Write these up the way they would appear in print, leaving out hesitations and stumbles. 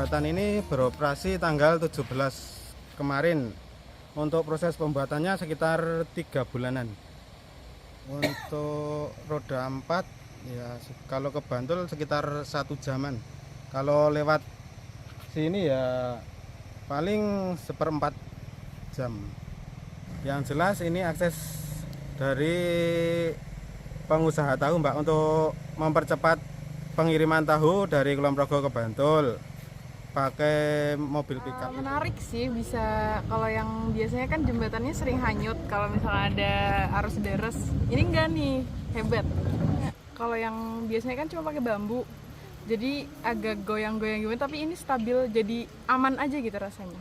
jembatan ini beroperasi tanggal 17 kemarin. Untuk proses pembuatannya sekitar 3 bulanan. Untuk roda 4 ya kalau ke Bantul sekitar 1 jaman. Kalau lewat sini ya paling 1/4 jam. Yang jelas ini akses dari pengusaha tahu Mbak untuk mempercepat pengiriman tahu dari Kulon Progo ke Bantul pakai mobil pickup. Menarik sih, bisa. Kalau yang biasanya kan jembatannya sering hanyut kalau misalnya ada arus deres, ini enggak nih, hebat. Kalau yang biasanya kan cuma pakai bambu, jadi agak goyang-goyang gimana, tapi ini stabil, jadi aman aja gitu rasanya.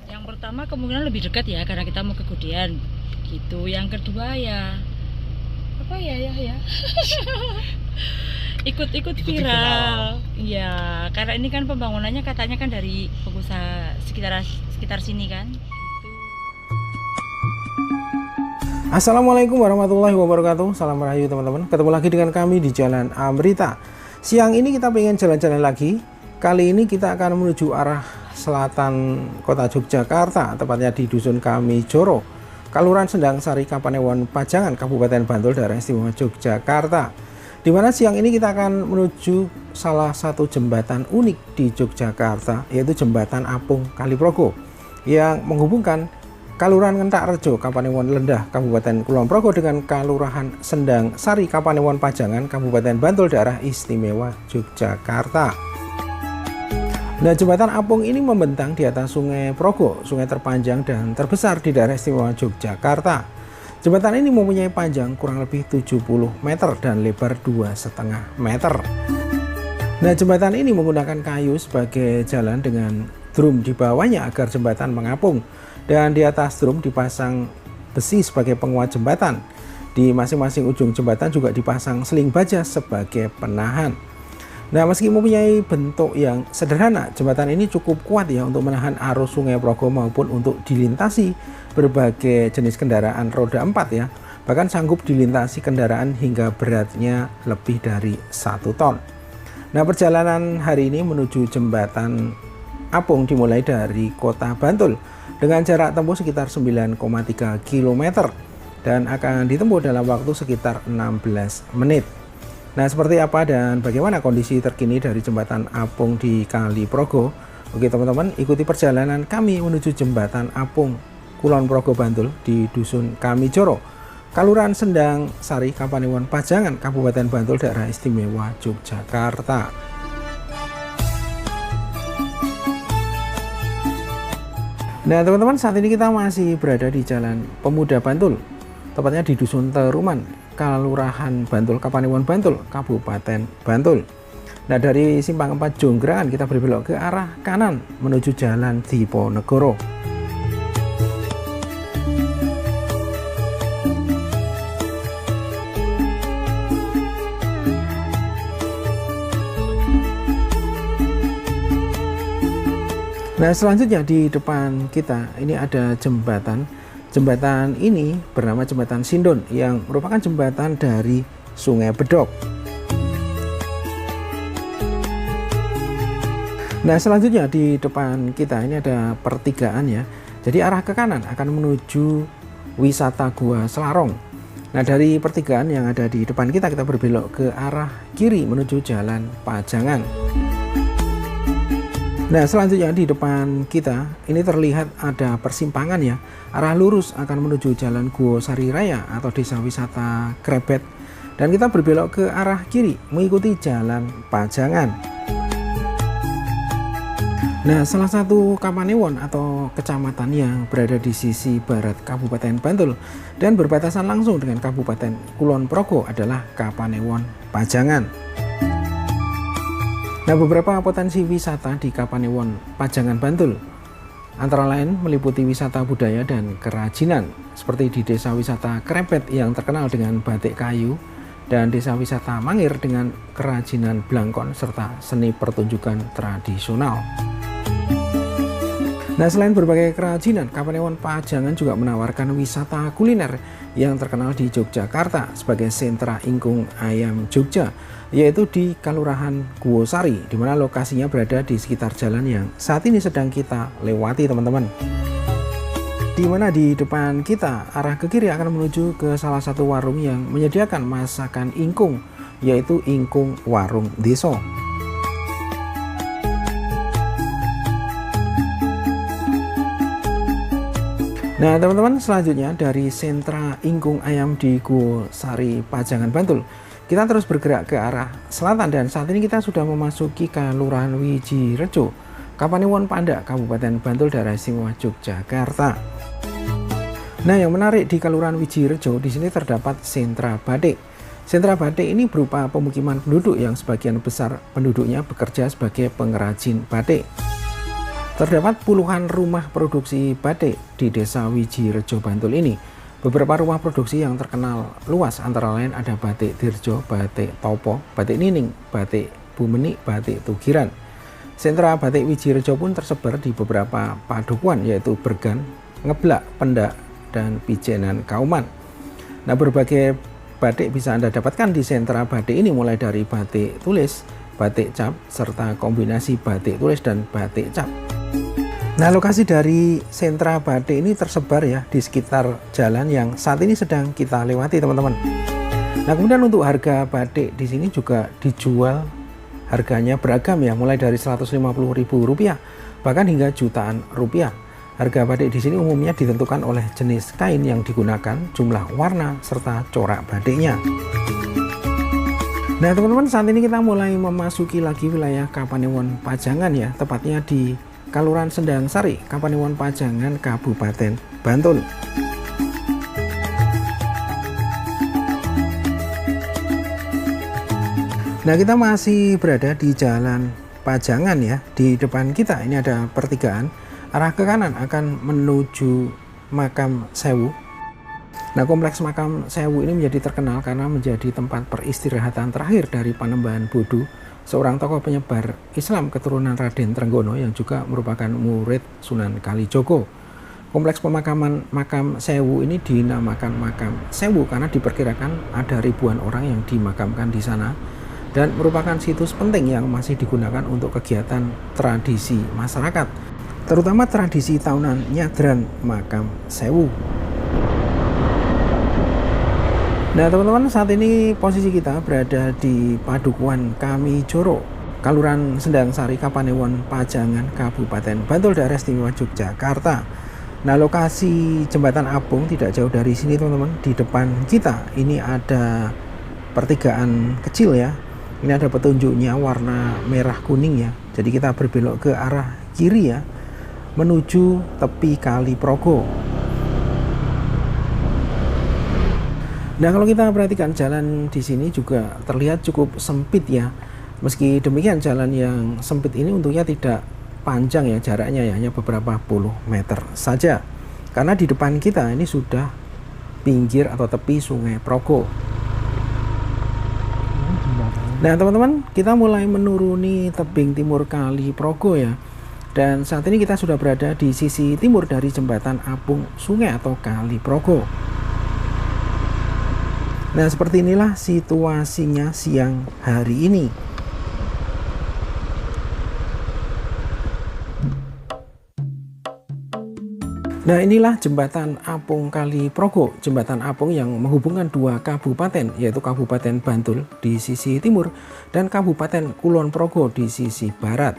Yang pertama kemungkinan lebih dekat ya, karena kita mau ke Gudean gitu. Yang kedua ya apa ya ikut viral ya, karena ini kan pembangunannya katanya kan dari pengusaha sekitar sini kan. Assalamualaikum warahmatullahi wabarakatuh. Salam rahayu teman-teman. Ketemu lagi dengan kami di Jalan Amrita. Siang ini kita pengen jalan-jalan lagi. Kali ini kita akan menuju arah selatan kota Yogyakarta, tepatnya di Dusun Kamijoro, Kelurahan Sendang Sari, Kapanewon, Pajangan, Kabupaten Bantul, Daerah Istimewa Yogyakarta. Di mana siang ini kita akan menuju salah satu jembatan unik di Yogyakarta, yaitu Jembatan Apung Kaliprogo yang menghubungkan Kelurahan Kentak Rejo, Kapanewon Lendah, Kabupaten Kulon Progo dengan Kelurahan Sendang Sari, Kapanewon, Pajangan, Kabupaten Bantul, Daerah Istimewa Yogyakarta. Nah, jembatan apung ini membentang di atas Sungai Progo, sungai terpanjang dan terbesar di daerah istimewa Yogyakarta. Jembatan ini mempunyai panjang kurang lebih 70 meter dan lebar 2,5 meter. Nah, jembatan ini menggunakan kayu sebagai jalan dengan drum di bawahnya agar jembatan mengapung, dan di atas drum dipasang besi sebagai penguat jembatan. Di masing-masing ujung jembatan juga dipasang seling baja sebagai penahan. Nah, meski mempunyai bentuk yang sederhana, jembatan ini cukup kuat ya untuk menahan arus Sungai Progo maupun untuk dilintasi berbagai jenis kendaraan roda 4 ya. Bahkan sanggup dilintasi kendaraan hingga beratnya lebih dari 1 ton. Nah, perjalanan hari ini menuju jembatan apung dimulai dari kota Bantul dengan jarak tempuh sekitar 9,3 km dan akan ditempuh dalam waktu sekitar 16 menit. Nah, seperti apa dan bagaimana kondisi terkini dari jembatan apung di Kaliprogo? Oke teman-teman, ikuti perjalanan kami menuju jembatan apung Kulon Progo Bantul di Dusun Kamijoro, Kelurahan Sendang Sari, Kapanewon, Pajangan, Kabupaten Bantul, Daerah Istimewa Yogyakarta. Nah teman-teman, saat ini kita masih berada di Jalan Pemuda Bantul, tepatnya di Dusun Teruman, Kelurahan Bantul, Kapanewon Bantul, Kabupaten Bantul. Nah, dari Simpang 4 Jonggrangan kita berbelok ke arah kanan menuju Jalan Diponegoro. Nah, selanjutnya di depan kita ini ada jembatan. Jembatan ini bernama Jembatan Sindon yang merupakan jembatan dari Sungai Bedok. Nah, selanjutnya di depan kita ini ada pertigaan ya. Jadi arah ke kanan akan menuju wisata Gua Selarong. Nah, dari pertigaan yang ada di depan kita berbelok ke arah kiri menuju Jalan Pajangan. Nah, selanjutnya di depan kita ini terlihat ada persimpangan ya. Arah lurus akan menuju Jalan Guo Sari Raya atau Desa Wisata Krebet, dan kita berbelok ke arah kiri mengikuti Jalan Pajangan. Nah, salah satu Kapanewon atau kecamatan yang berada di sisi barat Kabupaten Bantul dan berbatasan langsung dengan Kabupaten Kulon Progo adalah Kapanewon Pajangan. Nah, beberapa potensi wisata di Kapanewon Pajangan Bantul antara lain meliputi wisata budaya dan kerajinan seperti di Desa Wisata Krebet yang terkenal dengan batik kayu, dan Desa Wisata Mangir dengan kerajinan blangkon serta seni pertunjukan tradisional. Nah, selain berbagai kerajinan, Kapanewon Pajangan juga menawarkan wisata kuliner yang terkenal di Yogyakarta sebagai sentra ingkung ayam Jogja, yaitu di Kelurahan Guwosari, di mana lokasinya berada di sekitar jalan yang saat ini sedang kita lewati, teman-teman. Di mana di depan kita arah ke kiri akan menuju ke salah satu warung yang menyediakan masakan ingkung, yaitu Ingkung Warung Deso. Nah, teman-teman, selanjutnya dari sentra ingkung ayam di Guwosari Pajangan, Bantul, kita terus bergerak ke arah selatan dan saat ini kita sudah memasuki Kelurahan Wijirejo, Kapanewon Panda, Kabupaten Bantul, Daerah Istimewa Yogyakarta. Nah, yang menarik di Kelurahan Wijirejo, di sini terdapat sentra batik. Sentra batik ini berupa pemukiman penduduk yang sebagian besar penduduknya bekerja sebagai pengrajin batik. Terdapat puluhan rumah produksi batik di Desa Wijirejo, Bantul ini. Beberapa rumah produksi yang terkenal luas antara lain ada Batik Dirjo, Batik Topo, Batik Nining, Batik Bumeni, Batik Tugiran. Sentra batik Wijirejo pun tersebar di beberapa padukuhan yaitu Bergan, Ngeblak, Pendak, dan Pijenan Kauman. Nah, berbagai batik bisa Anda dapatkan di sentra batik ini mulai dari batik tulis, batik cap, serta kombinasi batik tulis dan batik cap. Nah, lokasi dari sentra batik ini tersebar ya di sekitar jalan yang saat ini sedang kita lewati, teman-teman. Nah, kemudian untuk harga batik di sini juga dijual harganya beragam ya, mulai dari Rp150.000 bahkan hingga jutaan rupiah. Harga batik di sini umumnya ditentukan oleh jenis kain yang digunakan, jumlah warna, serta corak batiknya. Nah, teman-teman, saat ini kita mulai memasuki lagi wilayah Kapanewon Pajangan ya, tepatnya di Kelurahan Sendang Sari, Kapanewon Pajangan, Kabupaten Bantul. Nah, kita masih berada di Jalan Pajangan ya. Di depan kita ini ada pertigaan. Arah ke kanan akan menuju Makam Sewu. Nah, kompleks Makam Sewu ini menjadi terkenal karena menjadi tempat peristirahatan terakhir dari Panembahan Bodo, seorang tokoh penyebar Islam keturunan Raden Trenggono yang juga merupakan murid Sunan Kalijogo. Kompleks pemakaman Makam Sewu ini dinamakan Makam Sewu karena diperkirakan ada ribuan orang yang dimakamkan di sana dan merupakan situs penting yang masih digunakan untuk kegiatan tradisi masyarakat, terutama tradisi tahunan nyadran Makam Sewu. Nah, teman-teman, saat ini posisi kita berada di Padukuhan Kamijoro, Kelurahan Sendang Sari, Kapanewon Pajangan, Kabupaten Bantul, Daerah Istimewa Yogyakarta. Nah, lokasi Jembatan Apung tidak jauh dari sini, teman-teman. Di depan kita ini ada pertigaan kecil ya. Ini ada petunjuknya warna merah kuning ya. Jadi kita berbelok ke arah kiri ya, menuju tepi Kali Progo. Nah, kalau kita perhatikan jalan di sini juga terlihat cukup sempit ya. Meski demikian, jalan yang sempit ini untungnya tidak panjang ya, jaraknya ya hanya beberapa puluh meter saja. Karena di depan kita ini sudah pinggir atau tepi Sungai Progo. Nah, teman-teman, kita mulai menuruni tebing timur Kali Progo ya. Dan saat ini kita sudah berada di sisi timur dari Jembatan Apung Sungai atau Kali Progo. Nah, seperti inilah situasinya siang hari ini. Nah, inilah Jembatan Apung Kali Progo, Jembatan Apung yang menghubungkan dua kabupaten, yaitu Kabupaten Bantul di sisi timur dan Kabupaten Kulon Progo di sisi barat.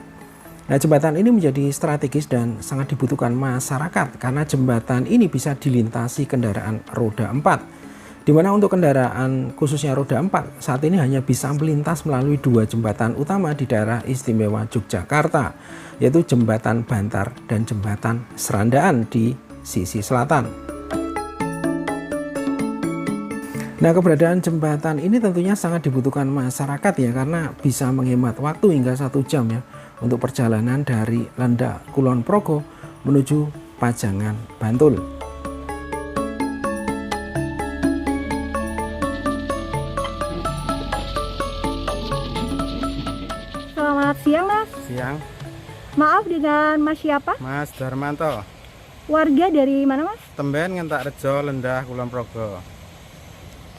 Nah, jembatan ini menjadi strategis dan sangat dibutuhkan masyarakat karena jembatan ini bisa dilintasi kendaraan roda 4. Di mana untuk kendaraan khususnya roda 4 saat ini hanya bisa melintas melalui dua jembatan utama di daerah istimewa Yogyakarta, yaitu Jembatan Bantar dan Jembatan Serandaan di sisi selatan. Nah, keberadaan jembatan ini tentunya sangat dibutuhkan masyarakat ya, karena bisa menghemat waktu hingga 1 jam ya untuk perjalanan dari Lendak Kulon Progo menuju Pajangan, Bantul. Selamat siang, Mas. Siang. Maaf, dengan Mas siapa? Mas Darmanto, Warga dari mana, Mas? Temben Ngentak Rejo, Lendah, Kulon Progo.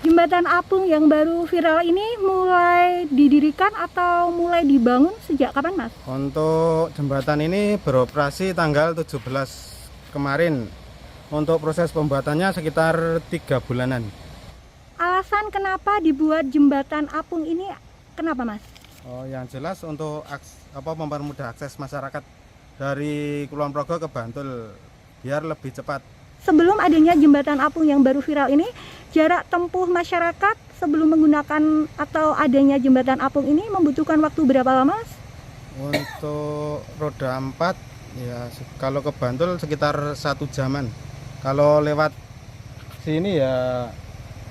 Jembatan apung yang baru viral ini mulai didirikan atau mulai dibangun sejak kapan, Mas? Untuk jembatan ini beroperasi tanggal 17 kemarin. Untuk proses pembuatannya sekitar 3 bulanan. Alasan kenapa dibuat jembatan apung ini kenapa, Mas? Oh, yang jelas untuk mempermudah akses masyarakat dari Kulon Progo ke Bantul biar lebih cepat. Sebelum adanya jembatan apung yang baru viral ini, jarak tempuh masyarakat sebelum menggunakan atau adanya jembatan apung ini membutuhkan waktu berapa lama, Mas? Untuk roda 4 ya kalau ke Bantul sekitar 1 jaman. Kalau lewat sini ya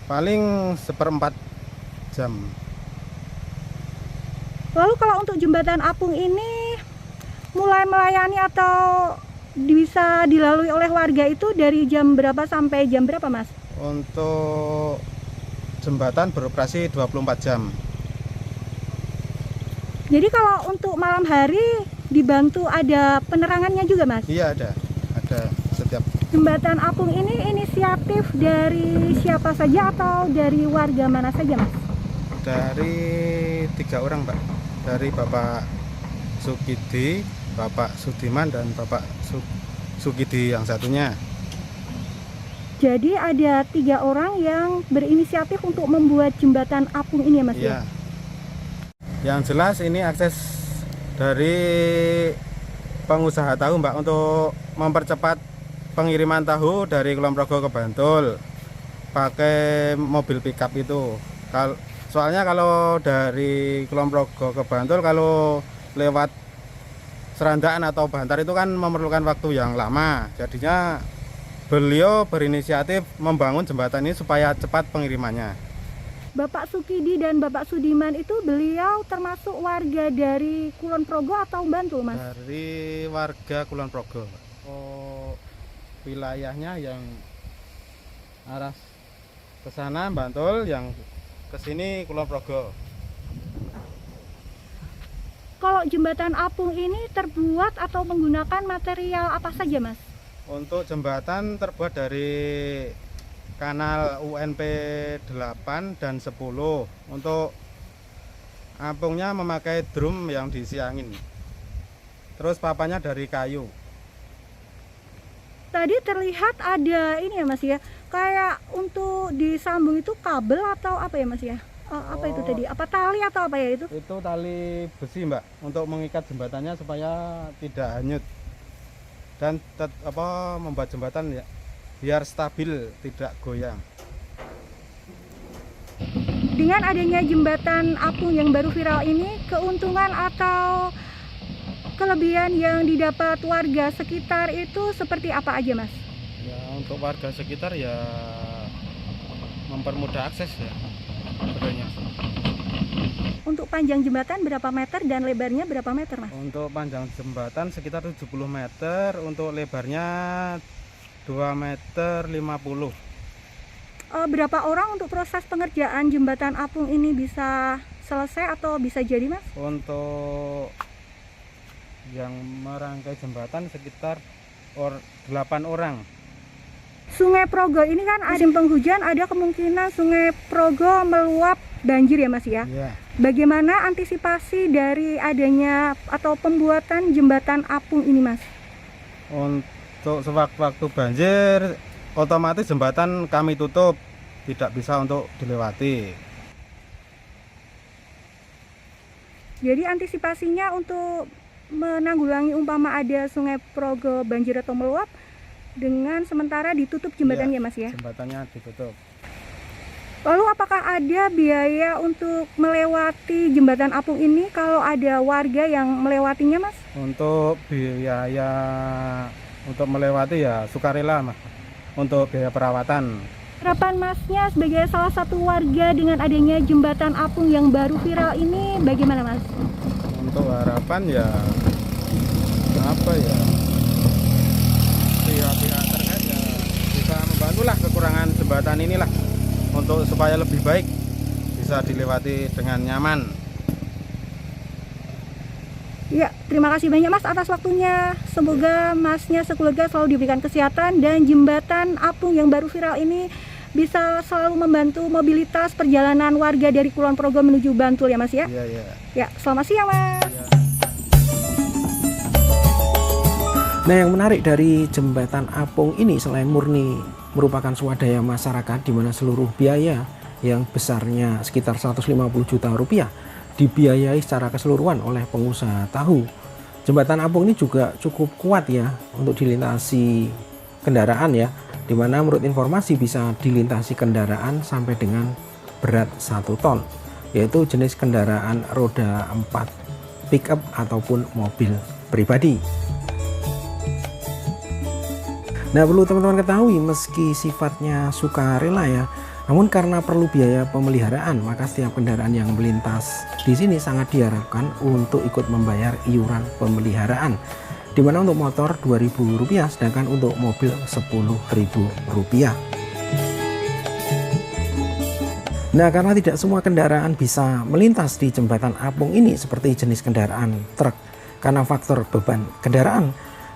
paling 1/4 jam. Lalu kalau untuk jembatan apung ini mulai melayani atau bisa dilalui oleh warga itu dari jam berapa sampai jam berapa, Mas? Untuk jembatan beroperasi 24 jam. Jadi kalau untuk malam hari dibantu ada penerangannya juga, Mas? Iya ada setiap. Jembatan apung ini inisiatif dari siapa saja atau dari warga mana saja, Mas? Dari 3 orang, Pak. Dari Bapak Sukidi, Bapak Sudiman, dan Bapak Sukidi yang satunya. Jadi ada 3 orang yang berinisiatif untuk membuat jembatan apung ini ya, Mas? Iya. Yang jelas ini akses dari pengusaha tahu, Mbak, untuk mempercepat pengiriman tahu dari Kulon Progo ke Bantul pakai mobil pickup itu. Soalnya kalau dari Kulon Progo ke Bantul kalau lewat Serandaan atau Bantar itu kan memerlukan waktu yang lama. Jadinya beliau berinisiatif membangun jembatan ini supaya cepat pengirimannya. Bapak Sukidi dan Bapak Sudiman itu beliau termasuk warga dari Kulon Progo atau Bantul, Mas? Dari warga Kulon Progo. Oh, wilayahnya yang arah ke sana Bantul, yang ke sini Kulon Progo. Kalau jembatan apung ini terbuat atau menggunakan material apa saja, Mas? Untuk jembatan terbuat dari kanal UNP 8 dan 10. Untuk apungnya memakai drum yang diisi angin. Terus papannya dari kayu. Tadi terlihat ada ini ya, Mas ya, kayak untuk disambung itu kabel atau apa ya, Mas ya? Apa itu tadi? Apa tali atau apa ya itu? Itu tali besi, Mbak, untuk mengikat jembatannya supaya tidak hanyut dan membuat jembatan ya biar stabil, tidak goyang. Dengan adanya jembatan apung yang baru viral ini, keuntungan atau kelebihan yang didapat warga sekitar itu seperti apa aja, Mas? Ya, untuk warga sekitar ya mempermudah akses ya sebenarnya. Untuk panjang jembatan berapa meter dan lebarnya berapa meter, Mas? Untuk panjang jembatan sekitar 70 meter, untuk lebarnya 2 meter 50. Berapa orang untuk proses pengerjaan jembatan apung ini bisa selesai atau bisa jadi, Mas? Untuk yang merangkai jembatan sekitar 8 orang. Sungai Progo ini kan musim penghujan, ada kemungkinan Sungai Progo meluap banjir ya, Mas ya? Iya. Bagaimana antisipasi dari adanya atau pembuatan jembatan apung ini, Mas? Untuk sewaktu-waktu banjir otomatis jembatan kami tutup, tidak bisa untuk dilewati. Jadi antisipasinya untuk menanggulangi umpama ada Sungai Progo banjir atau meluap, dengan sementara ditutup jembatannya, Mas ya? Jembatannya ditutup. Lalu apakah ada biaya untuk melewati jembatan apung ini kalau ada warga yang melewatinya, Mas? Untuk biaya untuk melewati ya sukarela, Mas. Untuk biaya perawatan. Harapan Masnya sebagai salah satu warga dengan adanya jembatan apung yang baru viral ini bagaimana, Mas? Untuk harapan ya apa ya? Pihak-pihak terkait ya bisa membantulah kekurangan jembatan inilah untuk supaya lebih baik bisa dilewati dengan nyaman. Ya, terima kasih banyak Mas atas waktunya. Semoga Masnya sekeluarga selalu diberikan kesehatan dan jembatan apung yang baru viral ini bisa selalu membantu mobilitas perjalanan warga dari Kulon Progo menuju Bantul ya Mas ya. Iya, iya. Ya, selamat siang Mas. Nah, yang menarik dari jembatan apung ini selain murni merupakan swadaya masyarakat di mana seluruh biaya yang besarnya sekitar 150 juta rupiah dibiayai secara keseluruhan oleh pengusaha tahu. Jembatan apung ini juga cukup kuat ya untuk dilintasi kendaraan ya, dimana menurut informasi bisa dilintasi kendaraan sampai dengan berat 1 ton, yaitu jenis kendaraan roda 4 pickup ataupun mobil pribadi. Nah, perlu teman-teman ketahui, meski sifatnya sukarela ya, namun karena perlu biaya pemeliharaan, maka setiap kendaraan yang melintas di sini sangat diharapkan untuk ikut membayar iuran pemeliharaan, di mana untuk motor Rp2.000, sedangkan untuk mobil Rp10.000. Nah, karena tidak semua kendaraan bisa melintas di jembatan apung ini seperti jenis kendaraan truk karena faktor beban kendaraan,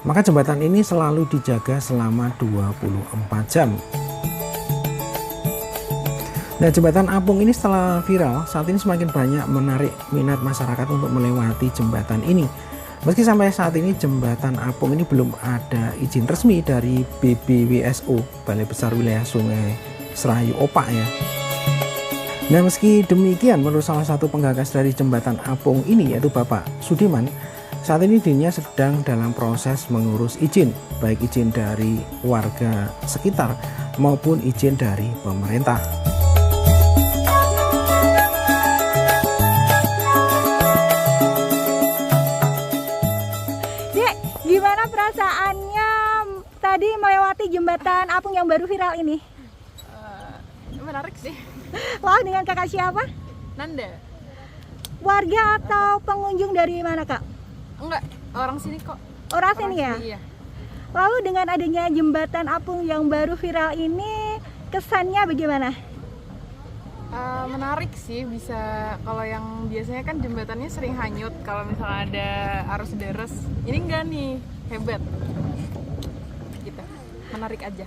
maka jembatan ini selalu dijaga selama 24 jam. Nah, jembatan apung ini setelah viral, saat ini semakin banyak menarik minat masyarakat untuk melewati jembatan ini. Meski sampai saat ini jembatan apung ini belum ada izin resmi dari BBWSO, Balai Besar Wilayah Sungai Serayu Opak ya. Nah, meski demikian, menurut salah satu penggagas dari jembatan apung ini yaitu Bapak Sudiman, saat ini dirinya sedang dalam proses mengurus izin, baik izin dari warga sekitar maupun izin dari pemerintah. Dek, gimana perasaannya tadi melewati jembatan apung yang baru viral ini? Menarik sih. Wah, dengan kakak siapa? Nanda. Warga atau pengunjung dari mana kak? Enggak, orang sini kok. Orang sini ya? Iya. Lalu dengan adanya jembatan apung yang baru viral ini, kesannya bagaimana? Menarik sih, bisa. Kalau yang biasanya kan jembatannya sering hanyut kalau misalnya ada arus deres. Ini enggak nih, hebat. Gitu. Menarik aja.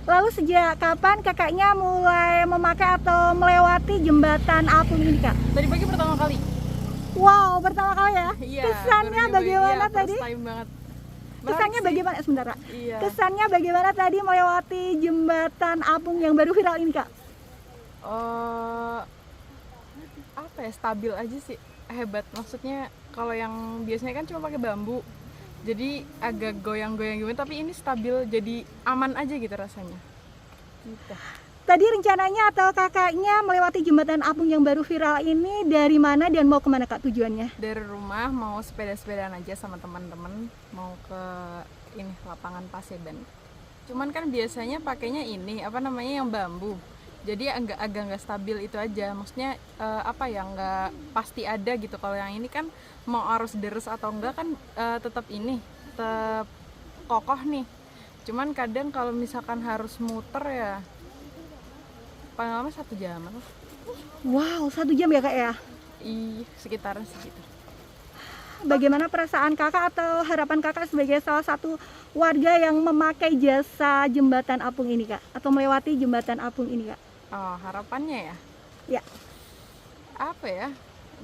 Lalu sejak kapan kakaknya mulai memakai atau melewati jembatan apung ini kak? Tadi pagi pertama kali. Wow, pertama kali ya? Iya. Kesannya baru nyobain. bagaimana Iya, tadi? First time banget. Menarik Kesannya sih. bagaimana? Sebentar kak. Iya. Kesannya bagaimana tadi melewati jembatan apung yang baru viral ini kak? Apa ya, stabil aja sih, hebat. Maksudnya kalau yang biasanya kan cuma pakai bambu, jadi agak goyang-goyang gimana, tapi ini stabil, jadi aman aja gitu rasanya gitu. Tadi rencananya atau kakaknya melewati jembatan apung yang baru viral ini dari mana dan mau kemana kak tujuannya? Dari rumah mau sepeda-sepedaan aja sama teman-teman, mau ke ini lapangan Paseban. Cuman kan biasanya pakainya ini apa namanya yang bambu, jadi agak nggak stabil itu aja. Maksudnya apa ya, nggak pasti ada gitu. Kalau yang ini kan mau arus deres atau enggak kan tetap kokoh nih. Cuman kadang kalau misalkan harus muter ya paling lama 1 jam. Wow, 1 jam ya kak ya? Iya, sekitaran segitu. Bagaimana perasaan kakak atau harapan kakak sebagai salah satu warga yang memakai jasa jembatan apung ini kak? Atau melewati jembatan apung ini kak? Oh, harapannya ya? Ya. Apa ya?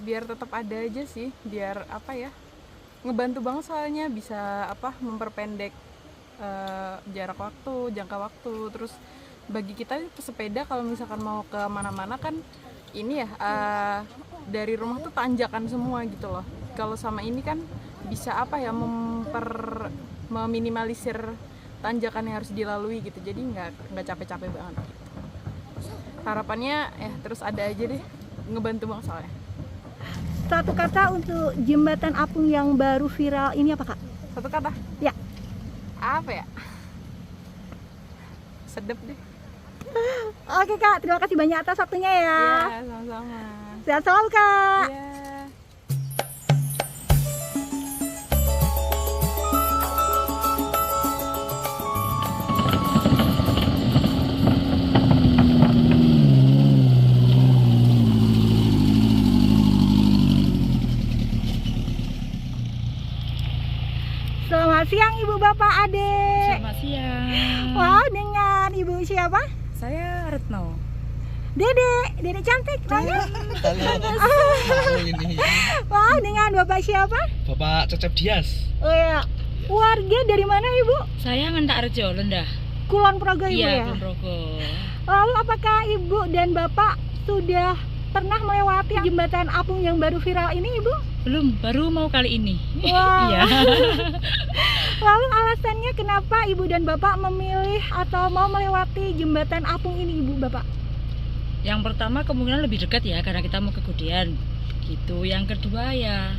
Biar tetap ada aja sih, biar apa ya? Ngebantu banget soalnya, bisa apa? Memperpendek jarak waktu, jangka waktu. Terus bagi kita pesepeda kalau misalkan mau ke mana-mana kan ini ya dari rumah tuh tanjakan semua gitu loh. Kalau sama ini kan bisa apa ya, meminimalisir tanjakan yang harus dilalui gitu. Jadi nggak capek-capek banget. Harapannya terus ada aja deh, ngebantu banget soalnya. Satu kata untuk jembatan apung yang baru viral ini apa kak? Satu kata? Ya. Apa ya? Sedep deh. Oke kak, terima kasih banyak atas waktunya ya. Iya, sama-sama. Sehat selalu kak. Iya. Bapak Ade. Selamat siang. Wow, dengan Ibu siapa? Saya Retno. Dede cantik namanya. Halo ini Wow, dengan Bapak siapa? Bapak Cecep Dias. Oh ya, warga dari mana Ibu? Saya Ngentak Rejo, Lendah. Kulon Progo Ibu Iya, ya. Kulonprogo. Lalu apakah Ibu dan Bapak sudah pernah melewati jembatan apung yang baru viral ini Ibu? Belum, baru mau kali ini. Wow. Iya. Lalu alasannya kenapa Ibu dan Bapak memilih atau mau melewati jembatan apung ini Ibu Bapak? Yang pertama kemungkinan lebih dekat ya, karena kita mau ke Gudean. Gitu. Yang kedua ya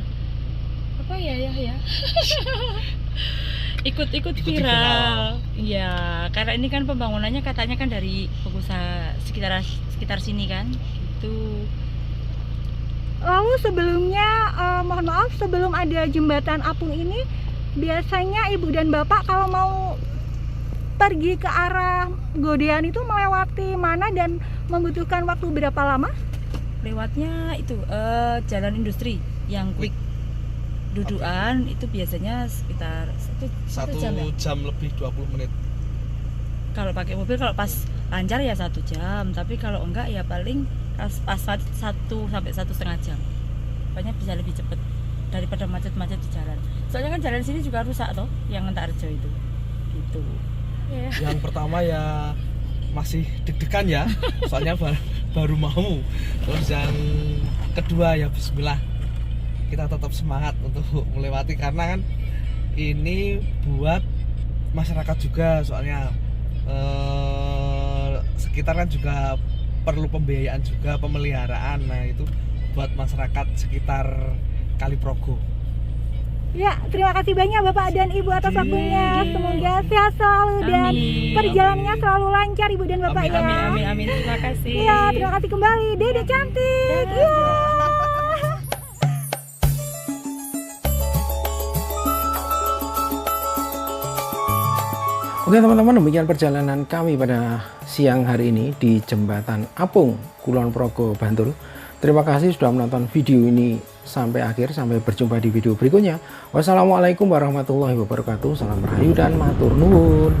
apa ya? Ikut viral. Iya, karena ini kan pembangunannya katanya kan dari pengusaha sekitar sini kan. Gitu. Lalu sebelumnya, mohon maaf, sebelum ada jembatan apung ini, biasanya Ibu dan Bapak kalau mau pergi ke arah Godean itu melewati mana dan membutuhkan waktu berapa lama? Lewatnya itu jalan industri yang quick. Dudukan itu biasanya sekitar satu jam ya. Jam lebih 20 menit. Kalau pakai mobil, kalau pas lancar ya 1 jam, tapi kalau enggak ya paling pas 1 sampai 1,5 jam. Pokoknya bisa lebih cepat daripada macet-macet di jalan. Soalnya kan jalan sini juga rusak toh, yang Ngentak Rejo itu. Gitu. Yeah. Yang pertama ya masih deg-degan ya, soalnya baru mau. Terus yang kedua ya bismillah. Kita tetap semangat untuk melewati karena kan ini buat masyarakat juga, soalnya sekitar kan juga perlu pembiayaan juga, pemeliharaan. Nah itu buat masyarakat sekitar Kaliprogo. Ya, terima kasih banyak Bapak dan Ibu atas waktunya. Semoga sehat selalu dan perjalanannya selalu lancar Ibu dan Bapak ya. Amin. Terima kasih. Iya, terima kasih kembali. Dede cantik. Iya. Oke teman-teman, demikian perjalanan kami pada siang hari ini di Jembatan Apung, Kulon Progo, Bantul. Terima kasih sudah menonton video ini sampai akhir. Sampai berjumpa di video berikutnya. Wassalamualaikum warahmatullahi wabarakatuh. Salam rahayu dan matur nuwun.